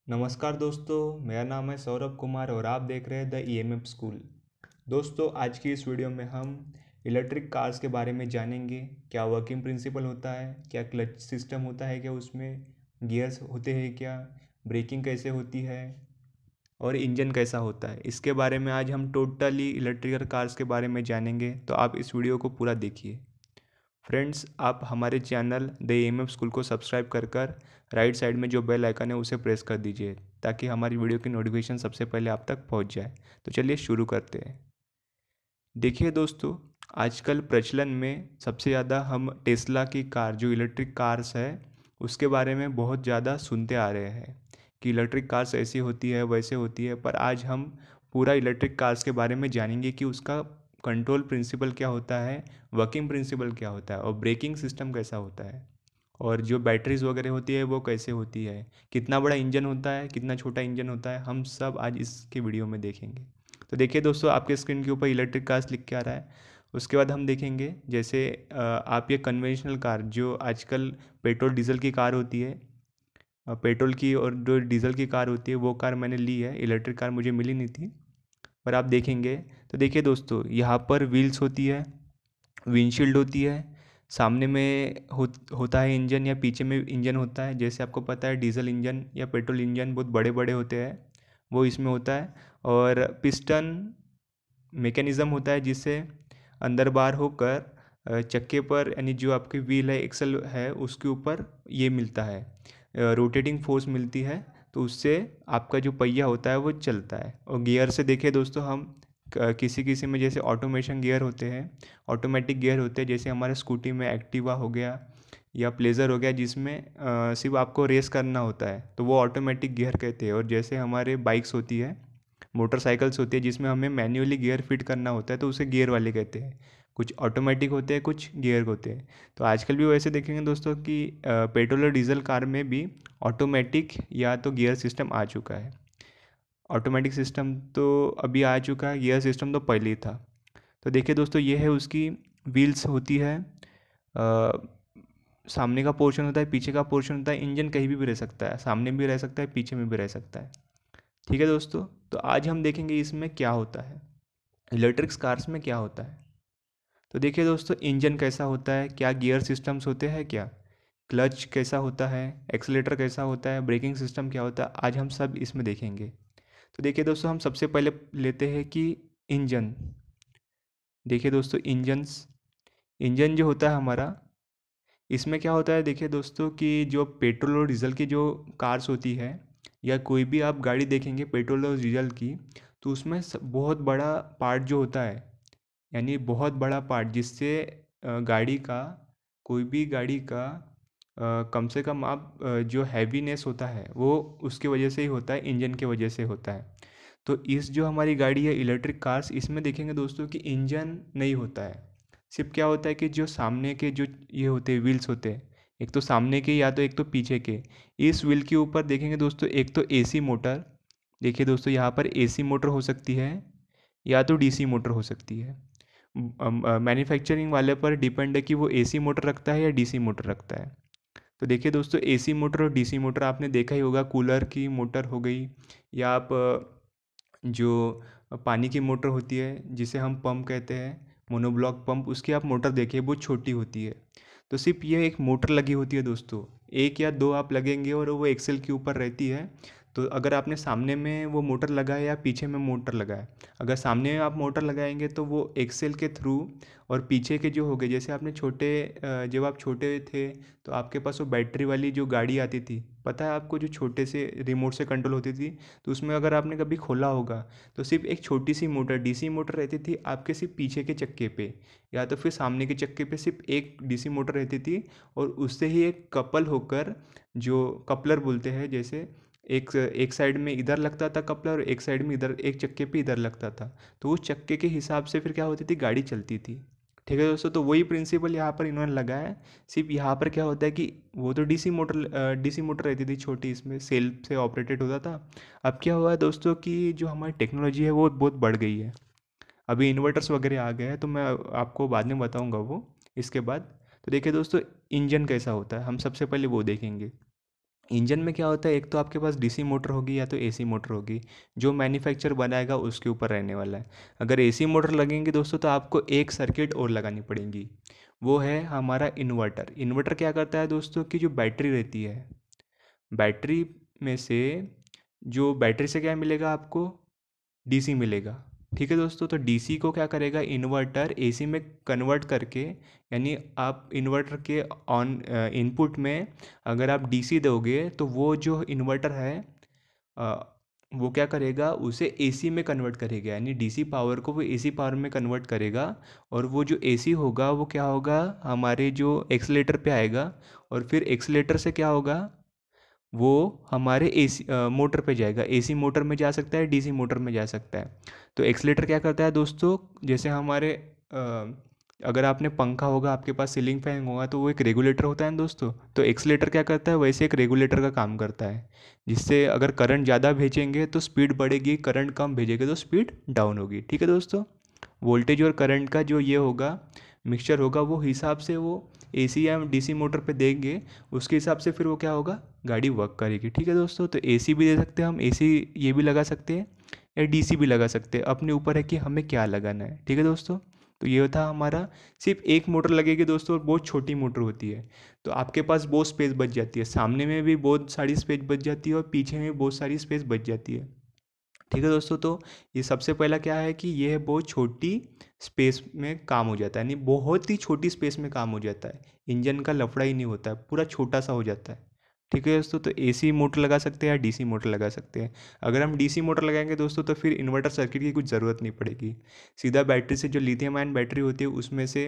नमस्कार दोस्तों, मेरा नाम है सौरभ कुमार और आप देख रहे हैं द ईएमएफ स्कूल। दोस्तों, आज की इस वीडियो में हम इलेक्ट्रिक कार्स के बारे में जानेंगे। क्या वर्किंग प्रिंसिपल होता है, क्या क्लच सिस्टम होता है, क्या उसमें गियर्स होते हैं, क्या ब्रेकिंग कैसे होती है और इंजन कैसा होता है। इसके बारे में आज हम टोटली इलेक्ट्रिकल कार्स के बारे में जानेंगे, तो आप इस वीडियो को पूरा देखिए। फ्रेंड्स, आप हमारे channel the M F school को सब्सक्राइब कर राइट साइड में जो बेल आइकन है उसे प्रेस कर दीजिए ताकि हमारी वीडियो की नोटिफिकेशन सबसे पहले आप तक पहुंच जाए। तो चलिए शुरू करते हैं। देखिए दोस्तों, आजकल प्रचलन में सबसे ज़्यादा हम टेस्ला की कार जो इलेक्ट्रिक कार्स है उसके बारे में बहुत ज़्यादा सुनते आ रहे हैं कि इलेक्ट्रिक कार्स ऐसी होती है वैसे होती है। पर आज हम पूरा इलेक्ट्रिक कार्स के बारे में जानेंगे कि उसका कंट्रोल प्रिंसिपल क्या होता है, वर्किंग प्रिंसिपल क्या होता है और ब्रेकिंग सिस्टम कैसा होता है, और जो बैटरीज वगैरह होती है वो कैसे होती है, कितना बड़ा इंजन होता है, कितना छोटा इंजन होता है, हम सब आज इसके वीडियो में देखेंगे। तो देखिए दोस्तों, आपके स्क्रीन के ऊपर इलेक्ट्रिक कार्स लिख के आ रहा है। उसके बाद हम देखेंगे जैसे आप ये कन्वेंशनल कार जो आजकल पेट्रोल डीजल की कार होती है, पेट्रोल की और जो डीजल की कार होती है वो कार मैंने ली है। इलेक्ट्रिक कार मुझे मिली नहीं थी, पर आप देखेंगे तो देखिए दोस्तों, यहाँ पर व्हील्स होती है, विंडशील्ड होती है, सामने में होता है इंजन या पीछे में इंजन होता है। जैसे आपको पता है डीजल इंजन या पेट्रोल इंजन बहुत बड़े बड़े होते हैं, वो इसमें होता है। और पिस्टन मैकेनिज़्म होता है जिससे अंदर बाहर होकर चक्के पर, यानी जो आपकी व्हील है, एक्सल है, उसके ऊपर ये मिलता है, रोटेटिंग फोर्स मिलती है। तो उससे आपका जो पहिया होता है वो चलता है। और गियर से देखिए दोस्तों, हम किसी किसी में जैसे ऑटोमेशन गियर होते हैं, ऑटोमेटिक गियर होते हैं, जैसे हमारे स्कूटी में एक्टिवा हो गया या प्लेजर हो गया, जिसमें सिर्फ आपको रेस करना होता है तो वो ऑटोमेटिक गियर कहते हैं। और जैसे हमारे बाइक्स होती है, मोटरसाइकिल्स होती है, जिसमें हमें मैन्युअली गियर फिट करना होता है तो उसे गियर वाले कहते हैं। कुछ ऑटोमेटिक होते हैं, कुछ गियर होते हैं। तो आजकल भी वैसे देखेंगे दोस्तों कि पेट्रोल और डीजल कार में भी ऑटोमेटिक या तो गियर सिस्टम आ चुका है। ऑटोमेटिक सिस्टम तो अभी आ चुका है, गियर सिस्टम तो पहले ही था। तो देखिए दोस्तों, ये है उसकी व्हील्स होती है, सामने का पोर्शन होता है, पीछे का पोर्शन होता है। इंजन कहीं भी रह सकता है, सामने भी रह सकता है, पीछे में भी रह सकता है। ठीक है दोस्तों, तो आज हम देखेंगे इसमें क्या होता है, इलेक्ट्रिक्स कार्स में क्या होता है। तो देखिए दोस्तों, इंजन कैसा होता है, क्या गियर सिस्टम्स होते हैं, क्या क्लच कैसा होता है, एक्सीलेटर कैसा होता है, ब्रेकिंग सिस्टम क्या होता है, आज हम सब इसमें देखेंगे। तो देखिए दोस्तों, हम सबसे पहले लेते हैं कि इंजन। देखिए दोस्तों, इंजन जो होता है हमारा, इसमें क्या होता है, देखिए दोस्तों कि जो पेट्रोल और डीजल की जो कार्स होती है या कोई भी आप गाड़ी देखेंगे पेट्रोल और डीजल की, तो उसमें बहुत बड़ा पार्ट जो होता है, यानी बहुत बड़ा पार्ट जिससे गाड़ी का, कोई भी गाड़ी का कम से कम आप जो हैवीनेस होता है वो उसकी वजह से ही होता है, इंजन की वजह से होता है। तो इस जो हमारी गाड़ी है इलेक्ट्रिक कार्स, इसमें देखेंगे दोस्तों कि इंजन नहीं होता है। सिर्फ क्या होता है कि जो सामने के जो ये होते हैं व्हील्स होते हैं, एक तो सामने के या तो एक तो पीछे के, इस व्हील के ऊपर देखेंगे दोस्तों एक तो एसी मोटर। देखिए दोस्तों, यहाँ पर एसी मोटर हो सकती है या तो डीसी मोटर हो सकती है। मैन्युफैक्चरिंग वाले पर डिपेंड है कि वो एसी मोटर रखता है या डीसी मोटर रखता है। तो देखिए दोस्तों, एसी मोटर और डीसी मोटर आपने देखा ही होगा, कूलर की मोटर हो गई, या आप जो पानी की मोटर होती है जिसे हम पंप कहते हैं, मोनोब्लॉक पंप, उसकी आप मोटर देखिए बहुत छोटी होती है। तो सिर्फ ये एक मोटर लगी होती है दोस्तों, एक या दो आप लगेंगे और वो एक्सेल के ऊपर रहती है। तो अगर आपने सामने में वो मोटर लगाया या पीछे में मोटर लगाया, अगर सामने में आप मोटर लगाएंगे तो वो एक्सेल के थ्रू, और पीछे के जो हो गए, जैसे आपने जब आप छोटे थे तो आपके पास वो बैटरी वाली जो गाड़ी आती थी, पता है आपको, जो छोटे से रिमोट से कंट्रोल होती थी। तो उसमें अगर आपने कभी खोला होगा तो सिर्फ एक छोटी सी मोटर, डीसी मोटर रहती थी आपके सिर्फ पीछे के चक्के पे, या तो फिर सामने के चक्के पे सिर्फ एक डीसी मोटर रहती थी। और उससे ही एक कपल होकर, जो कपलर बोलते हैं, जैसे एक एक साइड में इधर लगता था कपलर और एक साइड में इधर, एक चक्के पे इधर लगता था। तो उस चक्के के हिसाब से फिर क्या होती थी, गाड़ी चलती थी। ठीक है दोस्तों, तो वही प्रिंसिपल यहाँ पर इन्होंने लगाया है। सिर्फ यहाँ पर क्या होता है कि वो तो डीसी मोटर रहती थी छोटी, इसमें सेल से ऑपरेटेड होता था। अब क्या हुआ है दोस्तों कि जो हमारी टेक्नोलॉजी है वो बहुत बढ़ गई है, अभी इन्वर्टर्स वगैरह आ गए हैं, तो मैं आपको बाद में बताऊंगा वो इसके बाद। तो देखिए दोस्तों, इंजन कैसा होता है, हम सबसे पहले वो देखेंगे। इंजन में क्या होता है, एक तो आपके पास डीसी मोटर होगी या तो एसी मोटर होगी, जो मैन्युफैक्चर बनाएगा उसके ऊपर रहने वाला है। अगर एसी मोटर लगेंगे दोस्तों तो आपको एक सर्किट और लगानी पड़ेगी, वो है हमारा इन्वर्टर। इन्वर्टर क्या करता है दोस्तों कि जो बैटरी रहती है, बैटरी में से जो बैटरी से क्या मिलेगा आपको, डीसी मिलेगा। ठीक है दोस्तों, तो डीसी को क्या करेगा इन्वर्टर एसी में कन्वर्ट करके, यानी आप इन्वर्टर के ऑन इनपुट में अगर आप डीसी दोगे तो वो जो इन्वर्टर है अ, वो क्या करेगा उसे एसी में कन्वर्ट करेगा, यानी डीसी पावर को वो एसी पावर में कन्वर्ट करेगा। और वो जो एसी होगा वो क्या होगा, हमारे जो एक्सीलेटर पे आएगा, और फिर एक्सीलेटर से क्या होगा, वो हमारे एसी मोटर पे जाएगा। एसी मोटर में जा सकता है, डीसी मोटर में जा सकता है। तो एक्सीलेटर क्या करता है दोस्तों, जैसे हमारे अगर आपने पंखा होगा आपके पास, सीलिंग फैन होगा, तो वो एक रेगुलेटर होता है ना दोस्तों, तो एक्सीलेटर क्या करता है वैसे एक रेगुलेटर का काम करता है, जिससे अगर करंट ज़्यादा भेजेंगे तो स्पीड बढ़ेगी, करंट कम भेजेंगे तो स्पीड डाउन होगी। ठीक है दोस्तों, वोल्टेज और करंट का जो ये होगा मिक्सचर होगा, वो हिसाब से वो एसी या डीसी मोटर पे देंगे, उसके हिसाब से फिर वो क्या होगा, गाड़ी वर्क करेगी। ठीक है दोस्तों, तो एसी भी दे सकते हैं हम, एसी ये भी लगा सकते हैं या डीसी भी लगा सकते हैं, अपने ऊपर है कि हमें क्या लगाना है। ठीक है दोस्तों, तो ये था हमारा, सिर्फ एक मोटर लगेगी दोस्तों, और बहुत छोटी मोटर होती है, तो आपके पास बहुत स्पेस बच जाती है, सामने में भी बहुत सारी स्पेस बच जाती है और पीछे में भी बहुत सारी स्पेस बच जाती है। ठीक है दोस्तों, तो ये सबसे पहला क्या है कि ये बहुत छोटी स्पेस में काम हो जाता है, यानी बहुत ही छोटी स्पेस में काम हो जाता है, इंजन का लफड़ा ही नहीं होता है, पूरा छोटा सा हो जाता है। ठीक है दोस्तों, तो एसी मोटर लगा सकते हैं या डीसी मोटर लगा सकते हैं। अगर हम डीसी मोटर लगाएंगे दोस्तों तो फिर इन्वर्टर सर्किट की कुछ ज़रूरत नहीं पड़ेगी, सीधा बैटरी से जो लिथियम आयन बैटरी होती है उसमें से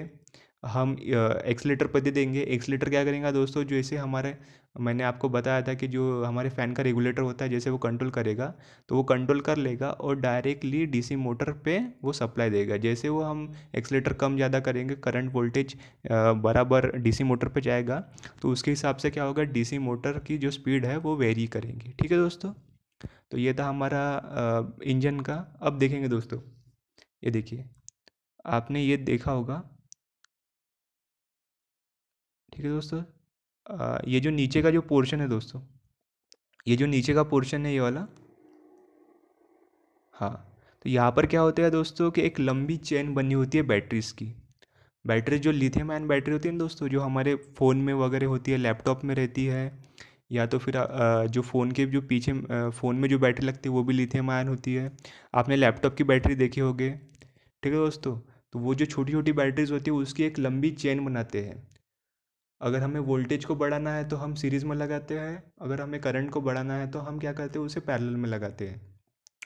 हम एक्सीलेटर पर दे देंगे। एक्सीलेटर क्या करेगा दोस्तों, जैसे हमारे, मैंने आपको बताया था कि जो हमारे फ़ैन का रेगुलेटर होता है, जैसे वो कंट्रोल करेगा, तो वो कंट्रोल कर लेगा और डायरेक्टली डीसी मोटर पे वो सप्लाई देगा। जैसे वो हम एक्सीलेटर कम ज़्यादा करेंगे, करंट वोल्टेज बराबर डीसी मोटर पे जाएगा, तो उसके हिसाब से क्या होगा, डीसी मोटर की जो स्पीड है वो वेरी करेंगी। ठीक है दोस्तों, तो ये था हमारा इंजन का। अब देखेंगे दोस्तों, ये देखिए, आपने ये देखा होगा। ठीक है दोस्तों, ये जो नीचे का जो पोर्शन है दोस्तों, ये जो नीचे का पोर्शन है ये वाला, हाँ, तो यहाँ पर क्या होता है दोस्तों कि एक लंबी चेन बनी होती है बैटरीज की। बैटरी जो लिथियम आयन बैटरी होती है ना दोस्तों, जो हमारे फ़ोन में वगैरह होती है, लैपटॉप में रहती है, या तो फिर जो फ़ोन के जो पीछे फ़ोन में जो बैटरी लगती है वो भी लिथियम आयन होती है। आपने लैपटॉप की बैटरी देखी होगी। ठीक है दोस्तों, तो वो जो छोटी छोटी बैटरीज होती है उसकी एक लंबी चेन बनाते हैं। अगर हमें वोल्टेज को बढ़ाना है तो हम सीरीज़ में लगाते हैं, अगर हमें करंट को बढ़ाना है तो हम क्या करते हैं, उसे पैरेलल में लगाते हैं।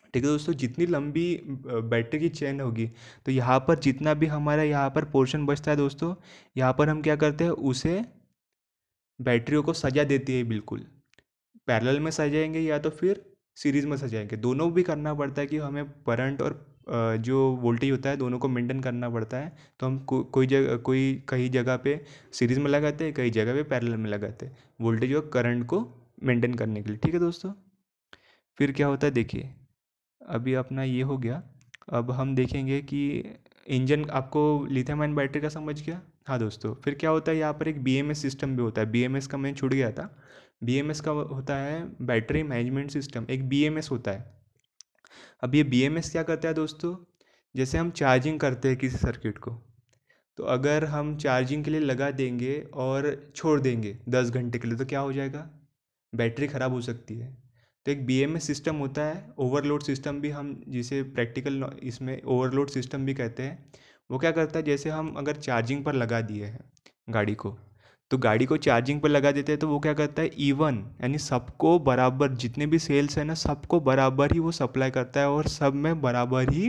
ठीक है दोस्तों, जितनी लंबी बैटरी की चेन होगी, तो यहाँ पर जितना भी हमारा यहाँ पर पोर्शन बचता है दोस्तों, यहाँ पर हम क्या करते हैं, उसे बैटरियों को सजा देती है बिल्कुल। पैरेलल में सजाएंगे या तो फिर सीरीज़ में सजाएंगे, दोनों भी करना पड़ता है कि हमें करंट और जो वोल्टेज होता है दोनों को मेंटेन करना पड़ता है। तो हम कोई जगह, कोई कई जगह पे सीरीज़ में लगाते हैं, कई जगह पे पैरेलल में लगाते हैं, वोल्टेज और करंट को मेंटेन करने के लिए। ठीक है दोस्तों, फिर क्या होता है देखिए, अभी अपना ये हो गया। अब हम देखेंगे कि इंजन, आपको लिथियम आयन बैटरी का समझ गया। हाँ दोस्तों, फिर क्या होता है, यहाँ पर एक बीएमएस सिस्टम भी होता है, बीएमएस का मैं छूट गया था। बीएमएस का होता है बैटरी मैनेजमेंट सिस्टम, एक बीएमएस होता है। अब ये बीएमएस क्या करता है दोस्तों, जैसे हम चार्जिंग करते हैं किसी सर्किट को, तो अगर हम चार्जिंग के लिए लगा देंगे और छोड़ देंगे 10 घंटे के लिए, तो क्या हो जाएगा, बैटरी ख़राब हो सकती है। तो एक बीएमएस सिस्टम होता है, ओवरलोड सिस्टम भी हम जिसे प्रैक्टिकल इसमें ओवरलोड सिस्टम भी कहते हैं। वो क्या करता है, जैसे हम अगर चार्जिंग पर लगा दिए हैं गाड़ी को, तो गाड़ी को चार्जिंग पर लगा देते हैं, तो वो क्या करता है, इवन यानी सबको बराबर, जितने भी सेल्स हैं ना सबको बराबर ही वो सप्लाई करता है, और सब में बराबर ही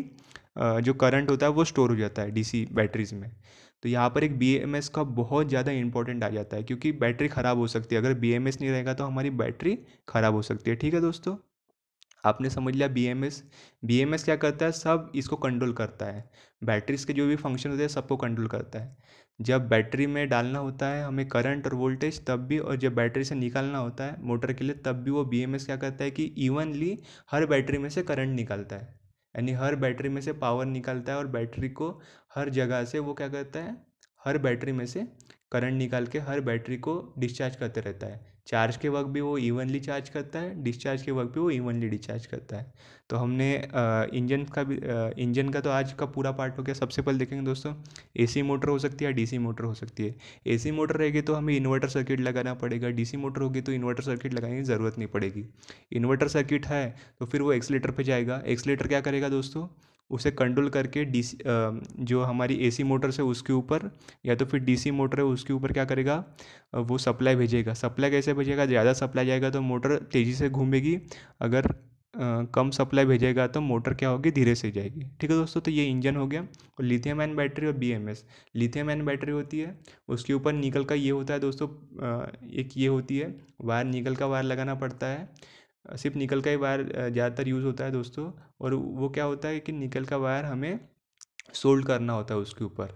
जो करंट होता है वो स्टोर हो जाता है डीसी बैटरीज में। तो यहाँ पर एक बीएमएस का बहुत ज़्यादा इंपॉर्टेंट आ जाता है, क्योंकि बैटरी ख़राब हो सकती है, अगर बीएमएस नहीं रहेगा तो हमारी बैटरी ख़राब हो सकती है। ठीक है दोस्तों, आपने समझ लिया बीएमएस। बीएमएस क्या करता है, सब इसको कंट्रोल करता है, बैटरीज के जो भी फंक्शन होते हैं सबको कंट्रोल करता है। जब बैटरी में डालना होता है हमें करंट और वोल्टेज तब भी, और जब बैटरी से निकालना होता है मोटर के लिए तब भी, वो बीएमएस क्या करता है कि इवनली हर बैटरी में से करंट निकालता है, यानी हर बैटरी में से पावर निकालता है, और बैटरी को हर जगह से वो क्या करता है, हर बैटरी में से करंट निकाल के हर बैटरी को डिस्चार्ज करते रहता है। चार्ज के वक्त भी वो इवनली चार्ज करता है, डिस्चार्ज के वक्त भी वो इवनली डिस्चार्ज करता है। तो हमने इंजन का तो आज का पूरा पार्ट हो गया। सबसे पहले देखेंगे दोस्तों, एसी मोटर हो सकती है या डीसी मोटर हो सकती है। एसी मोटर रहेगी तो हमें इन्वर्टर सर्किट लगाना पड़ेगा, डीसी मोटर होगी तो इन्वर्टर सर्किट लगाने की ज़रूरत नहीं पड़ेगी। इन्वर्टर सर्किट है तो फिर वो एक्सीलेटर पे जाएगा। एक्सीलेटर क्या करेगा दोस्तों, उसे कंट्रोल करके डीसी जो हमारी एसी मोटर है उसके ऊपर, या तो फिर डीसी मोटर है उसके ऊपर क्या करेगा, वो सप्लाई भेजेगा। सप्लाई कैसे भेजेगा, ज़्यादा सप्लाई जाएगा तो मोटर तेज़ी से घूमेगी, अगर कम सप्लाई भेजेगा तो मोटर क्या होगी, धीरे से जाएगी। ठीक है दोस्तों, तो ये इंजन हो गया। और लिथियम आयन बैटरी और बीएमएस। लिथियम आयन बैटरी होती है, उसके ऊपर निकल का ये होता है दोस्तों, एक ये होती है वायर, निकल का वायर लगाना पड़ता है। सिर्फ निकल का ही वायर ज़्यादातर यूज़ होता है दोस्तों। और वो क्या होता है कि निकल का वायर हमें सोल्ड करना होता है उसके ऊपर।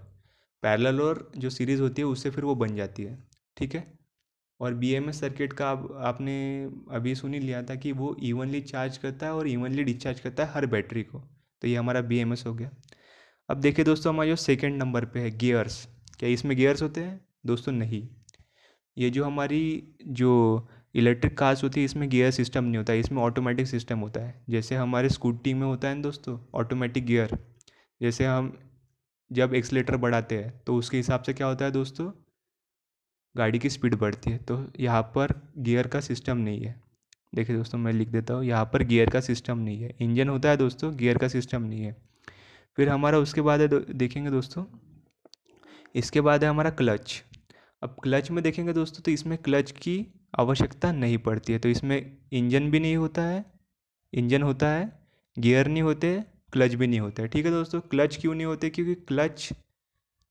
पैरेलल और जो सीरीज़ होती है उससे फिर वो बन जाती है। ठीक है। और बीएमएस सर्किट का आपने अभी सुन ही लिया था कि वो इवनली चार्ज करता है और इवनली डिस्चार्ज करता है हर बैटरी को। तो ये हमारा बीएमएस हो गया। अब देखिए दोस्तों, हमारा जो सेकंड नंबर पे है गियर्स। क्या इसमें गियर्स होते हैं दोस्तों? नहीं। ये जो हमारी जो इलेक्ट्रिक कार्स होती है इसमें गियर सिस्टम नहीं होता है, इसमें ऑटोमेटिक सिस्टम होता है। जैसे हमारे स्कूटी में होता है ना दोस्तों ऑटोमेटिक गियर। जैसे हम जब एक्सीलेटर बढ़ाते हैं तो उसके हिसाब से क्या होता है दोस्तों, गाड़ी की स्पीड बढ़ती है। तो यहाँ पर गियर का सिस्टम नहीं है। देखिए दोस्तों, मैं लिख देता हूँ, यहाँ पर गियर का सिस्टम नहीं है। इंजन होता है दोस्तों, गियर का सिस्टम नहीं है। फिर हमारा उसके बाद है देखेंगे दोस्तों, इसके बाद है हमारा क्लच। अब क्लच में देखेंगे दोस्तों तो इसमें क्लच की आवश्यकता नहीं पड़ती है। तो इसमें इंजन भी नहीं होता है, इंजन होता है, गियर नहीं होते, क्लच भी नहीं होता है। ठीक है दोस्तों, क्लच क्यों नहीं होते, क्योंकि क्लच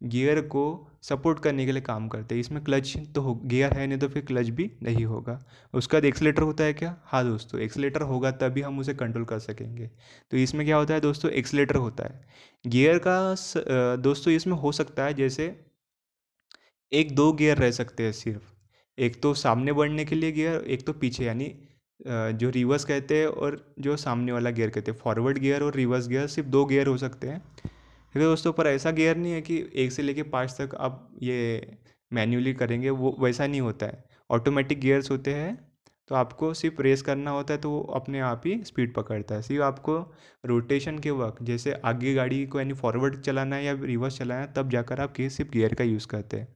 गियर को सपोर्ट करने के लिए काम करते हैं। इसमें क्लच तो हो, गियर है नहीं तो फिर क्लच भी नहीं होगा। उसका बाद एक्सीलेटर होता है क्या? हाँ दोस्तों, एक्सीलेटर होगा तभी हम उसे कंट्रोल कर सकेंगे। तो इसमें क्या होता है दोस्तों, एक्सीलेटर होता है। गियर का दोस्तों इसमें हो सकता है जैसे एक दो गियर रह सकते हैं सिर्फ। एक तो सामने बढ़ने के लिए गियर, एक तो पीछे, यानी जो रिवर्स कहते हैं और जो सामने वाला गियर कहते हैं। फॉरवर्ड गियर और रिवर्स गियर सिर्फ दो गियर हो सकते हैं। ठीक है दोस्तों, पर ऐसा गियर नहीं है कि 1 से लेके 5 तक आप ये मैन्युअली करेंगे, वो वैसा नहीं होता है। ऑटोमेटिक गियर्स होते हैं, तो आपको सिर्फ रेस करना होता है तो वो अपने आप ही स्पीड पकड़ता है। सिर्फ आपको रोटेशन के वक्त, जैसे आगे गाड़ी को यानी फॉरवर्ड चलाना है या रिवर्स चलाना है, तब जाकर आप सिर्फ गियर का यूज़ करते हैं।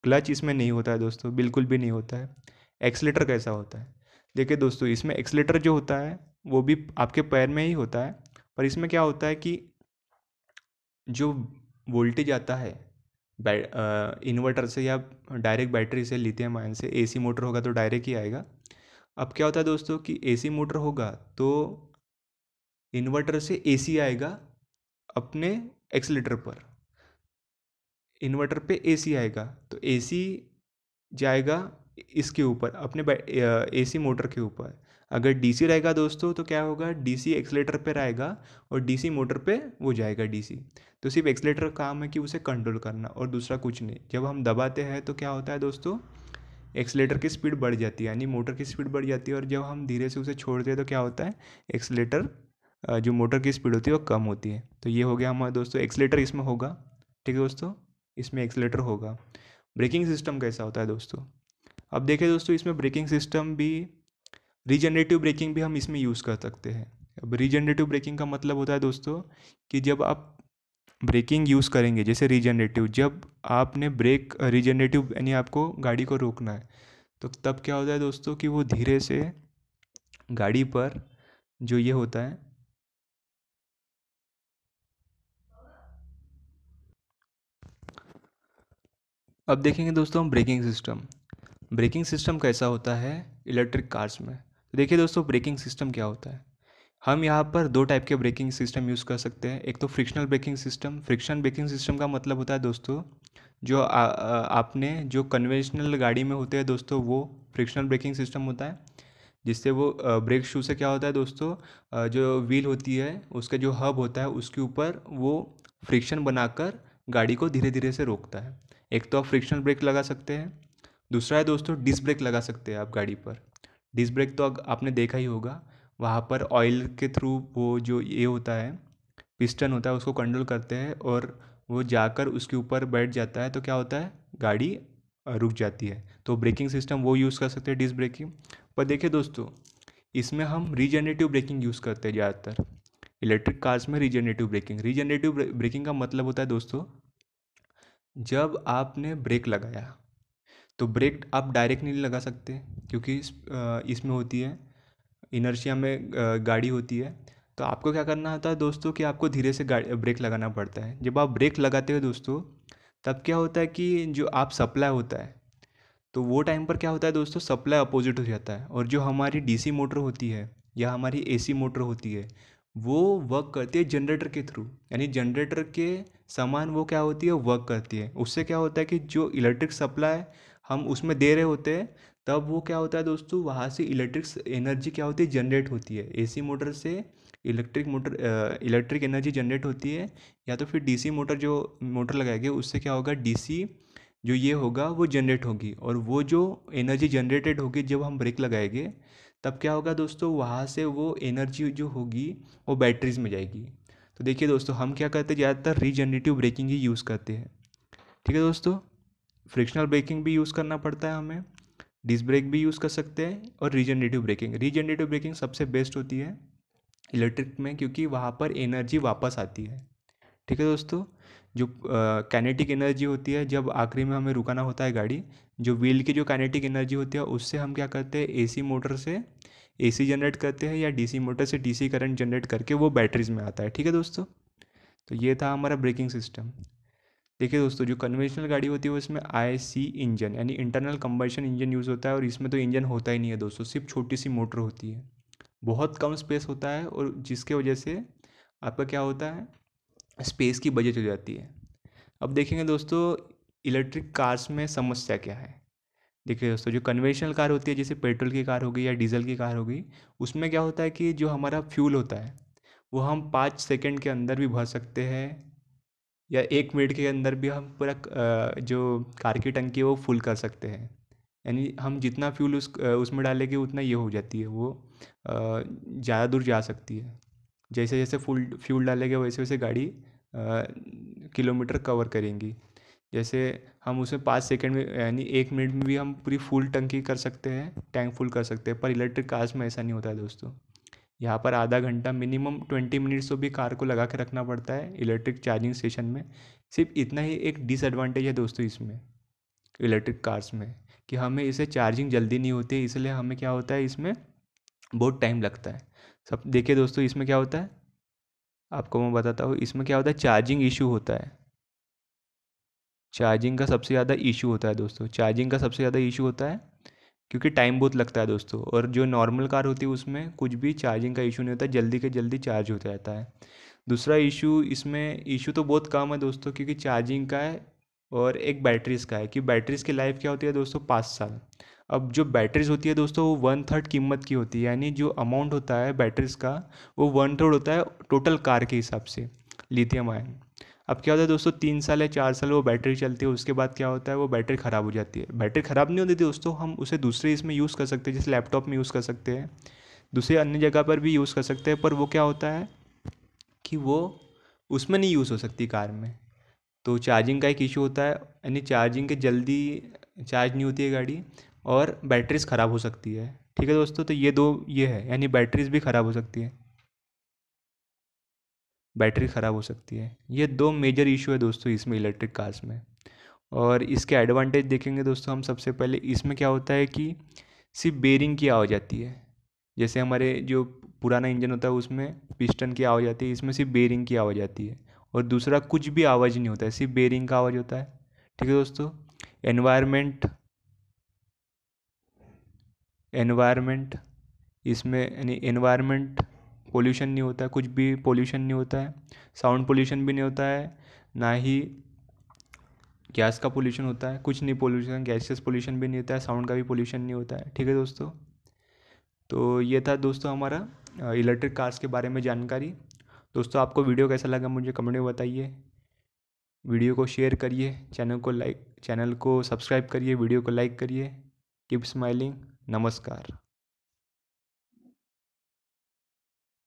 क्लच इसमें नहीं होता है दोस्तों, बिल्कुल भी नहीं होता है। एक्सीलेटर कैसा होता है? देखिए दोस्तों, इसमें एक्सीलेटर जो होता है वो भी आपके पैर में ही होता है। पर इसमें क्या होता है कि जो वोल्टेज आता है इन्वर्टर से या डायरेक्ट बैटरी से, लिथियम आयन से, एसी मोटर होगा तो डायरेक्ट ही आएगा। अब क्या होता है दोस्तों कि एसी मोटर होगा तो इन्वर्टर से एसी आएगा अपने एक्सीलेटर पर, इन्वर्टर पे एसी आएगा, तो एसी जाएगा इसके ऊपर अपने एसी मोटर के ऊपर। अगर डीसी रहेगा दोस्तों तो क्या होगा, डीसी एक्सीलेटर पे रहेगा और डीसी मोटर पे वो जाएगा डीसी। तो सिर्फ एक्सीलेटर का काम है कि उसे कंट्रोल करना और दूसरा कुछ नहीं। जब हम दबाते हैं तो क्या होता है दोस्तों, एक्सीलेटर की स्पीड बढ़ जाती है, यानी मोटर की स्पीड बढ़ जाती है। और जब हम धीरे से उसे छोड़ते हैं तो क्या होता है, एक्सीलेटर जो मोटर की स्पीड होती है वो कम होती है। तो ये हो गया हमारा दोस्तों, एक्सीलेटर इसमें होगा। ठीक है दोस्तों, इसमें एक्सीलेटर होगा। ब्रेकिंग सिस्टम कैसा होता है दोस्तों? अब देखिए दोस्तों, इसमें ब्रेकिंग सिस्टम भी, रीजनरेटिव ब्रेकिंग भी हम इसमें यूज़ कर सकते हैं। अब रीजनरेटिव ब्रेकिंग का मतलब होता है दोस्तों कि जब आप ब्रेकिंग यूज़ करेंगे, जैसे रीजनरेटिव, जब आपने ब्रेक रीजनरेटिव यानी आपको गाड़ी को रोकना है, तो तब क्या होता है दोस्तों कि वो धीरे से गाड़ी पर जो ये होता है, अब देखेंगे दोस्तों हम ब्रेकिंग सिस्टम। ब्रेकिंग सिस्टम कैसा होता है इलेक्ट्रिक कार्स में? तो देखिए दोस्तों, ब्रेकिंग सिस्टम क्या होता है। हम यहाँ पर दो टाइप के ब्रेकिंग सिस्टम यूज़ कर सकते हैं। एक तो frictional braking system. Friction braking system का मतलब होता है दोस्तों, जो आपने जो कन्वेंशनल गाड़ी में होते हैं दोस्तों, वो फ्रिक्शनल ब्रेकिंग सिस्टम होता है। जिससे वो ब्रेक शू से क्या होता है दोस्तों, जो व्हील होती है उसका जो हब होता है उसके ऊपर वो फ्रिक्शन बनाकर गाड़ी को धीरे धीरे से रोकता है। एक तो आप फ्रिक्शनल ब्रेक लगा सकते हैं, दूसरा है दोस्तों डिस्क ब्रेक लगा सकते हैं आप गाड़ी पर। डिस्क ब्रेक तो आपने देखा ही होगा, वहाँ पर ऑयल के थ्रू वो जो ये होता है, पिस्टन होता है, उसको कंट्रोल करते हैं और वो जाकर उसके ऊपर बैठ जाता है। तो क्या होता है, गाड़ी रुक जाती है, तो ब्रेकिंग सिस्टम वो यूज़ कर सकते हैं डिस्क ब्रेकिंग। पर देखिए दोस्तों, इसमें हम रीजनरेटिव ब्रेकिंग यूज़ करते हैं ज़्यादातर इलेक्ट्रिक कार्स में। रीजनरेटिव ब्रेकिंग का मतलब होता है दोस्तों, जब आपने ब्रेक लगाया तो ब्रेक आप डायरेक्ट नहीं लगा सकते, क्योंकि इसमें होती है इनर्शिया में गाड़ी होती है। तो आपको क्या करना होता है दोस्तों कि आपको धीरे से गाड़ी ब्रेक लगाना पड़ता है। जब आप ब्रेक लगाते हो दोस्तों, तब क्या होता है कि जो आप सप्लाई होता है, तो वो टाइम पर क्या होता है दोस्तों, सप्लाई अपोजिट हो जाता है, और जो हमारी डीसी मोटर होती है या हमारी एसी मोटर होती है, वो वर्क करती है जनरेटर के थ्रू, यानी जनरेटर के समान वो क्या होती है, वर्क करती है। उससे क्या होता है कि जो इलेक्ट्रिक सप्लाई हम उसमें दे रहे होते हैं, तब वो क्या होता है दोस्तों, वहाँ से इलेक्ट्रिक एनर्जी क्या होती है, जनरेट होती है। एसी मोटर से इलेक्ट्रिक एनर्जी जनरेट होती है, या तो फिर डीसी मोटर जो मोटर लगाएंगे उससे क्या होगा, डीसी जो ये होगा वो जनरेट होगी, और वो जो एनर्जी जनरेटेड होगी जब हम ब्रेक लगाएंगे, तब क्या होगा दोस्तों, वहाँ से वो एनर्जी जो होगी वो बैटरीज में जाएगी। तो देखिए दोस्तों, हम क्या करते हैं, ज़्यादातर रीजनरेटिव ब्रेकिंग ही यूज़ करते हैं। ठीक है दोस्तों, फ्रिक्शनल ब्रेकिंग भी यूज़ करना पड़ता है हमें, डिस्क ब्रेक भी यूज़ कर सकते हैं, और रीजनरेटिव ब्रेकिंग सबसे बेस्ट होती है इलेक्ट्रिक में, क्योंकि वहाँ पर एनर्जी वापस आती है। ठीक है दोस्तों, जो काइनेटिक एनर्जी होती है, जब आखिरी में हमें रुकाना होता है गाड़ी, जो व्हील की जो काइनेटिक एनर्जी होती है उससे हम क्या करते हैं, एसी मोटर से एसी जनरेट करते हैं, या डीसी मोटर से डीसी करंट जनरेट करके वो बैटरीज में आता है। ठीक है दोस्तों, तो ये था हमारा ब्रेकिंग सिस्टम। देखिए दोस्तों, जो कन्वेंशनल गाड़ी होती है वो इसमें आईसी इंजन यानी इंटरनल कंबशन इंजन यूज़ होता है, और इसमें तो इंजन होता ही नहीं है दोस्तों, सिर्फ छोटी सी मोटर होती है, बहुत कम स्पेस होता है, और जिसके वजह से आपका क्या होता है, स्पेस की बचत हो जाती है। अब देखेंगे दोस्तों, इलेक्ट्रिक कार्स में समस्या क्या है। देखिए दोस्तों, जो कन्वेंशनल कार होती है, जैसे पेट्रोल की कार हो गई या डीजल की कार हो गई, उसमें क्या होता है कि जो हमारा फ्यूल होता है वो हम 5 सेकंड के अंदर भी भर सकते हैं, या 1 मिनट के अंदर भी हम पूरा जो कार की टंकी है वो फुल कर सकते हैं। यानी हम जितना फ्यूल उसमें डालेंगे उतना ये हो जाती है, वो ज़्यादा दूर जा सकती है। जैसे जैसे फुल फ्यूल डालेंगे वैसे वैसे गाड़ी किलोमीटर कवर करेंगी। जैसे हम उसे 5 सेकंड में यानी 1 मिनट में भी हम पूरी फुल टंकी कर सकते हैं, टैंक फुल कर सकते हैं, पर इलेक्ट्रिक कार्स में ऐसा नहीं होता है दोस्तों। यहाँ पर आधा घंटा मिनिमम 20 मिनट्स तो भी कार को लगा के रखना पड़ता है इलेक्ट्रिक चार्जिंग स्टेशन में। सिर्फ इतना ही एक डिसएडवांटेज है दोस्तों इसमें, इलेक्ट्रिक कार्स में, कि हमें इसे चार्जिंग जल्दी नहीं होती, इसलिए हमें क्या होता है, इसमें बहुत टाइम लगता है। सब देखिए दोस्तों, इसमें क्या होता है, आपको मैं बताता हूँ, इसमें क्या होता है, चार्जिंग इशू होता है। चार्जिंग का सबसे ज़्यादा इशू होता है दोस्तों, चार्जिंग का सबसे ज़्यादा इशू होता है, क्योंकि टाइम बहुत लगता है दोस्तों। और जो नॉर्मल कार होती है उसमें कुछ भी चार्जिंग का इशू नहीं होता, जल्दी के जल्दी चार्ज हो जाता है। दूसरा इशू, इसमें इशू तो बहुत कम है दोस्तों, क्योंकि चार्जिंग का है और एक बैटरीज़ का है, कि बैटरीज़ की लाइफ क्या होती है दोस्तों, 5 साल। अब जो बैटरीज़ होती है दोस्तों वो 1/3 कीमत की होती है, यानी जो अमाउंट होता है बैटरीज़ का वो 1/3 होता है टोटल कार के हिसाब से, लिथियम आयन। अब क्या होता है दोस्तों, 3 साल या 4 साल वो बैटरी चलती है, उसके बाद क्या होता है, वो बैटरी ख़राब हो जाती है। बैटरी ख़राब नहीं होती दोस्तों, हम उसे दूसरे इसमें यूज़ कर सकते हैं, जैसे लैपटॉप में यूज़ कर सकते हैं, दूसरे अन्य जगह पर भी यूज़ कर सकते हैं, पर वो क्या होता है कि वो उसमें नहीं यूज़ हो सकती कार में। तो चार्जिंग का एक इशू होता है, यानी चार्जिंग के जल्दी चार्ज नहीं होती है गाड़ी, और बैटरीज ख़राब हो सकती है। ठीक है दोस्तों, तो ये दो ये है, यानी बैटरीज भी ख़राब हो सकती है, बैटरी ख़राब हो सकती है। ये दो मेजर इशू है दोस्तों इसमें, इलेक्ट्रिक कार्स में। और इसके एडवांटेज देखेंगे दोस्तों हम, सबसे पहले इसमें क्या होता है कि सिर्फ बेरिंग की आवाज़ आती है। जैसे हमारे जो पुराना इंजन होता है उसमें पिस्टन की आवाज़ आती है, इसमें सिर्फ बेरिंग की आवाज़ आती है, और दूसरा कुछ भी आवाज़ नहीं होता है, सिर्फ बेरिंग का आवाज़ होता है। ठीक है दोस्तों, एनवायरनमेंट एनवायरनमेंट इसमें यानी एनवायरनमेंट पोल्यूशन नहीं होता है, कुछ भी पोल्यूशन नहीं होता है, साउंड पोल्यूशन भी नहीं होता है, ना ही गैस का पोल्यूशन होता है, कुछ नहीं पोल्यूशन, गैसेस पोल्यूशन भी नहीं होता है, साउंड का भी पोल्यूशन नहीं होता है। ठीक है दोस्तों, तो ये था दोस्तों हमारा इलेक्ट्रिक कार्स के बारे में जानकारी। दोस्तों आपको वीडियो कैसा लगा मुझे कमेंट में बताइए, वीडियो को शेयर करिए, चैनल को सब्सक्राइब करिए, वीडियो को लाइक करिए। Keep smiling. नमस्कार।